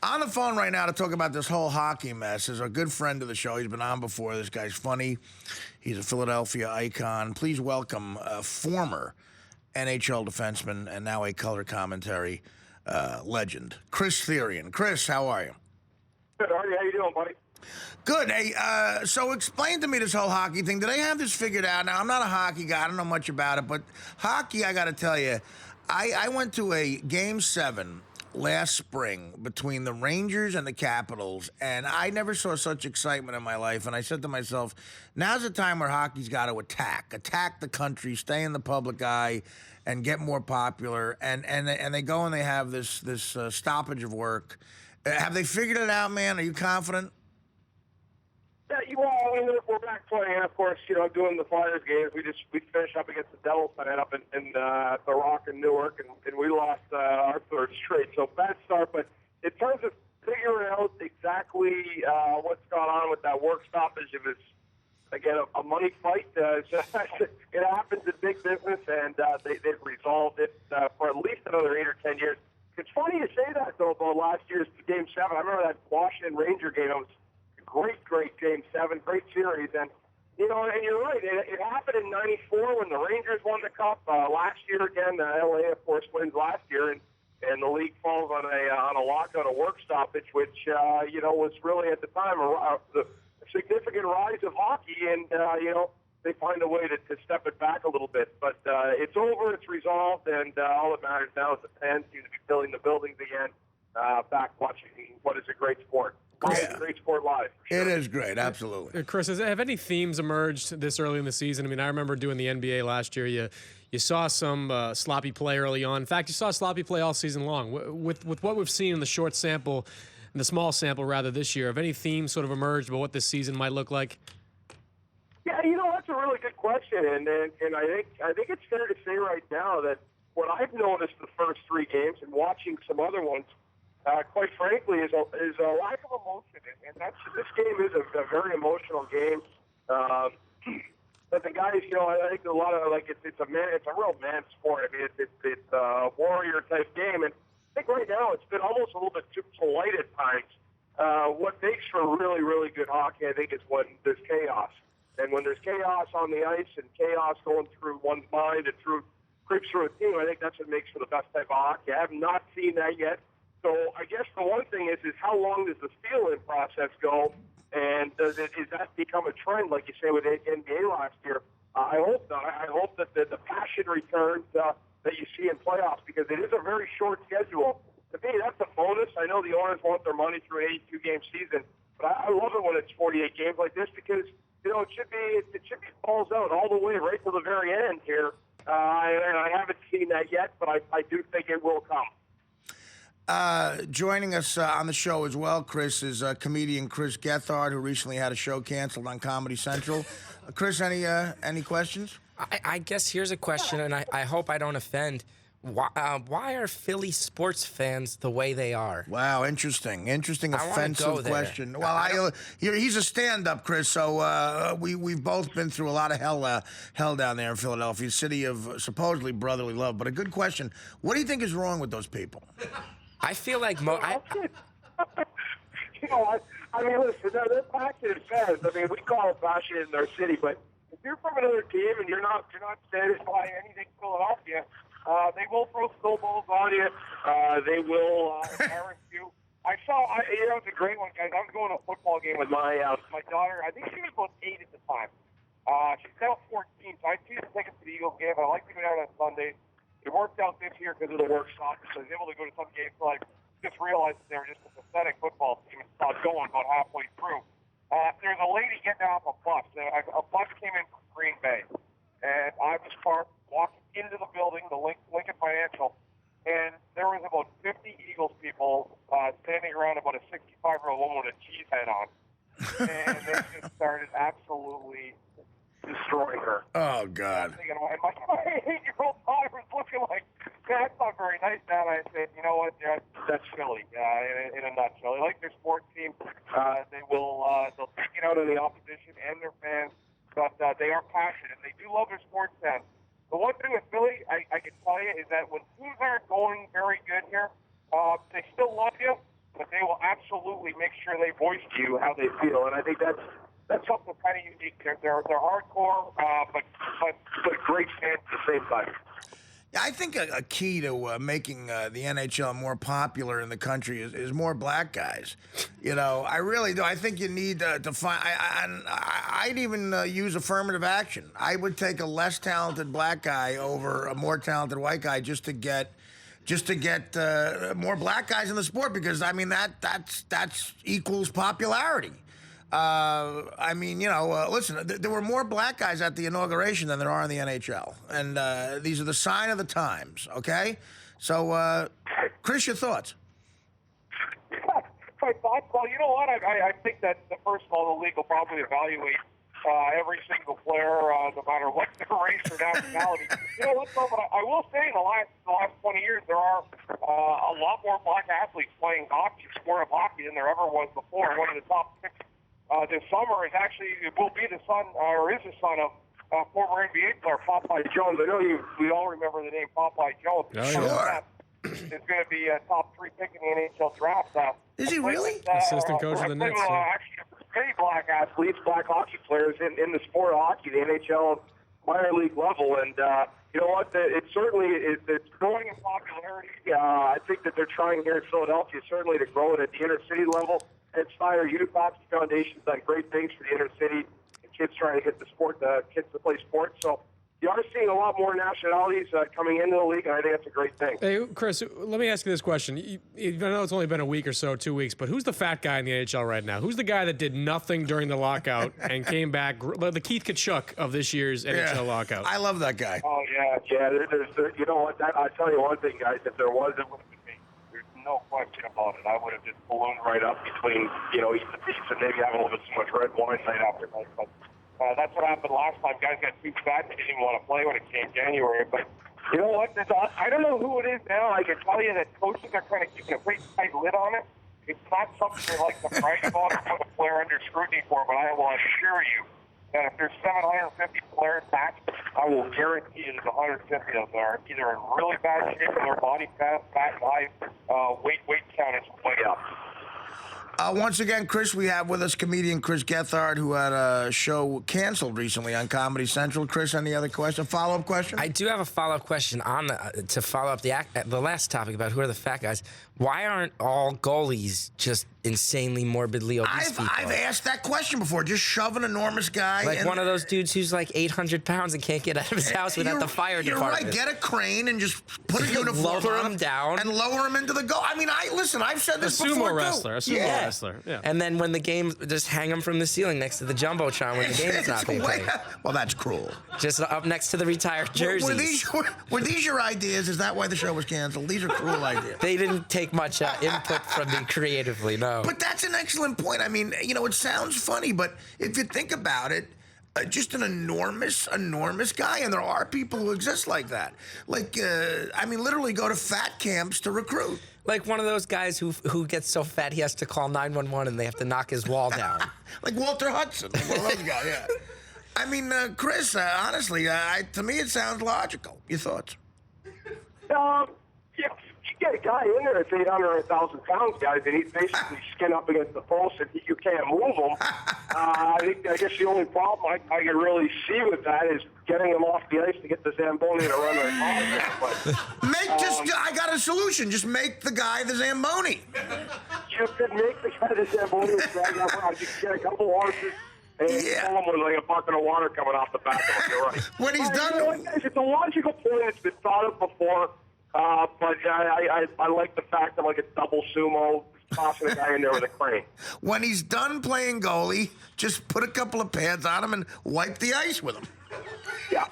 On the phone right now to talk about this whole hockey mess is a good friend of the show. He's been on before. This guy's funny. He's a Philadelphia icon. Please welcome former NHL defenseman and now a color commentary legend, Chris Therien. Chris, how are you? Good, Artie. How you doing, buddy? Good. Hey, so explain to me this whole hockey thing. Do they have this figured out? Now, I'm not a hockey guy. I don't know much about it, but hockey, I got to tell you, I went to a Game 7 last spring between the Rangers and the Capitals, and I never saw such excitement in my life. And I said to myself, now's the time where hockey's got to attack the country, stay in the public eye, and get more popular. And they go and they have this stoppage of work. Have they figured it out, man? Are you confident? Yeah, we're back playing, and of course, doing the Flyers games. We finished up against the Devils tonight up in the Rock in Newark, and we lost our third straight. So bad start, but in terms of figuring out exactly what's gone on with that work stoppage, if it's again a money fight, it happens in big business, and they've resolved it for at least another 8 or 10 years. It's funny you say that though about last year's Game 7. I remember that Washington Ranger game. It was great Game 7, great series. And, and you're right. It happened in '94 when the Rangers won the Cup. Last year, again, L.A., of course, wins last year. And the league falls on a lockout, a work stoppage, which, was really at the time the significant rise of hockey. And, they find a way to step it back a little bit. But it's over, it's resolved, and all that matters now is the fans seem to be filling the buildings again, back watching what is a great sport. Yeah. Great sport live. Sure. It is great, absolutely. Chris, have any themes emerged this early in the season? I mean, I remember doing the NBA last year. You saw some sloppy play early on. In fact, you saw sloppy play all season long. With what we've seen in the short sample, in the small sample rather this year, have any themes sort of emerged about what this season might look like? Yeah, that's a really good question, and I think it's fair to say right now that what I've noticed the first 3 games and watching some other ones. Quite frankly, is a lack of emotion, and this game is a very emotional game. But the guys, I think a lot of it's a real man sport. I mean, it's a warrior type game, and I think right now it's been almost a little bit too polite at times. What makes for really really good hockey, I think, is when there's chaos, and when there's chaos on the ice and chaos going through one's mind and creeps through a team. I think that's what makes for the best type of hockey. I have not seen that yet. So I guess the one thing is how long does the feel-in process go, and is that become a trend, like you say with the NBA last year? I hope not. I hope that the passion returns that you see in playoffs, because it is a very short schedule. To me, that's a bonus. I know the owners want their money through an 82-game season, but I love it when it's 48 games like this, because it should be balls out all the way right to the very end here. And I haven't seen that yet, but I do think it will come. Joining us on the show as well, Chris, is comedian Chris Gethard, who recently had a show canceled on Comedy Central. Chris, any questions? I guess here's a question, and I hope I don't offend. Why are Philly sports fans the way they are? Wow, interesting, offensive question. There. Well, he's a stand-up, Chris. So we've both been through a lot of hell down there in Philadelphia, city of supposedly brotherly love. But a good question: what do you think is wrong with those people? I feel like I mean, listen, they're passionate fans. I mean, we call it passionate in our city, but if you're from another team and you're not standing by anything Philadelphia, they will throw snowballs on you. They will embarrass you. It's a great one, guys. I was going to a football game with my daughter. I think she was about 8 at the time. She's now 14, so I see the tickets to the Eagles game. I like to go down on Sundays. It worked out this year because of the work stoppage, so I was able to go to some games. So I just realized that they were just a pathetic football team and stopped going about halfway through. There's a lady getting off a bus. A bus came in from Green Bay, and I was walking into the building, the Lincoln Financial, and there was about 50 Eagles people standing around about a 65-year-old woman with a cheese head on. And they just started absolutely destroying her. Oh, God. And my 8-year-old daughter was looking like, that's not very nice, Dad. I said, you know what, that's Philly in a nutshell. They like their sports team. They'll take it out of the opposition and their fans, but they are passionate. They do love their sports fans. The one thing with Philly, I can tell you, is that when teams aren't going very good here, they still love you, but they publicly make sure they voice to you how they feel, and I think that's something kind of unique. They're hardcore, but great fans at the same time. Yeah, I think a key to making the NHL more popular in the country is more black guys. You know, I really do. I think you need to find. I'd even use affirmative action. I would take a less talented black guy over a more talented white guy just to get more black guys in the sport, because I mean that's equals popularity. I mean, you know, listen, there were more black guys at the inauguration than there are in the NHL. And these are the sign of the times, okay? So, Chris, your thoughts? My thoughts? Well, you know what? I think that, first of all, the league will probably evaluate every single player, no matter what their race or nationality. You know what, though? But I will say in the last 20 years, there are a lot more black athletes playing hockey, sport of hockey, than there ever was before. One of the top six this summer is actually, will be the son, or is the son of former NBA player Popeye Jones. I know we all remember the name Popeye Jones. Oh, sure. Is going to be a top 3 pick in the NHL draft. Is he really? Assistant coach of the Knicks. Actually, many black athletes, black hockey players in the sport of hockey, the NHL minor league level, and you know what? It's growing in popularity. I think that they're trying here in Philadelphia certainly to grow it at the inner city level. Ed Steiner, Youth Hockey Foundation's done great things for the inner city. The kids trying to get kids to play sports. So you are seeing a lot more nationalities coming into the league, and I think that's a great thing. Hey, Chris, let me ask you this question. I know it's only been a week or so, 2 weeks, but who's the fat guy in the NHL right now? Who's the guy that did nothing during the lockout and came back? The Keith Kachuk of this year's NHL lockout. I love that guy. Oh, yeah. You know what? I'll tell you one thing, guys. If there was, it would have been me. There's no question about it. I would have just ballooned right up between, eating the pizza and maybe having a little bit too much red wine night after night. But that's what happened last time. Guys got too fat. They didn't even want to play when it came January. But you know what? I don't know who it is now. I can tell you that coaches are kind of keeping a pretty tight lid on it. It's not something they like to brag about or put a player under scrutiny for, but I will assure you that if there's 750 players back, I will guarantee you there's 150 of them are either in really bad shape or their body fat, high, weight count is way up. Once again, Chris, we have with us comedian Chris Gethard, who had a show canceled recently on Comedy Central. Chris, any other question? Follow-up question? I do have a follow-up question on to follow up the last topic about who are the fat guys. Why aren't all goalies just insanely morbidly obese people? I've asked that question before. Just shove an enormous guy. Like one of those dudes who's like 800 pounds and can't get out of his house without the fire department. You're right. Get a crane and just put a uniform lower on him down and lower him into the goal. I mean, I've said this before, a sumo wrestler. Yeah. And then when the game, just hang him from the ceiling next to the jumbotron when the game is not being played. Well, that's cruel. Just up next to the retired jerseys. Were these your ideas? Is that why the show was canceled? These are cruel ideas. They didn't take much input from me creatively, no. But that's an excellent point. I mean, it sounds funny, but if you think about it, just an enormous guy, and there are people who exist like that. Like, literally go to fat camps to recruit. Like one of those guys who gets so fat he has to call 911 and they have to knock his wall down. Like Walter Hudson, one of those guys, yeah. I mean, Chris, honestly, to me it sounds logical. Your thoughts? Yeah. You get a guy in there that's 800 or 1,000 pounds, guys, and he's basically skin up against the post, and you can't move him. I guess the only problem I can really see with that is getting him off the ice to get the Zamboni to run their ball. I got a solution. Just make the guy the Zamboni. You could make the guy the Zamboni. You could get a couple horses. And pull him with like a bucket of water coming off the back of him. You're right. When he's done, you know what, guys, it's a logical point. It's been thought of before. But I like the fact that like a double sumo, tossing a guy in there with a crane. When he's done playing goalie, just put a couple of pads on him and wipe the ice with him. Yeah.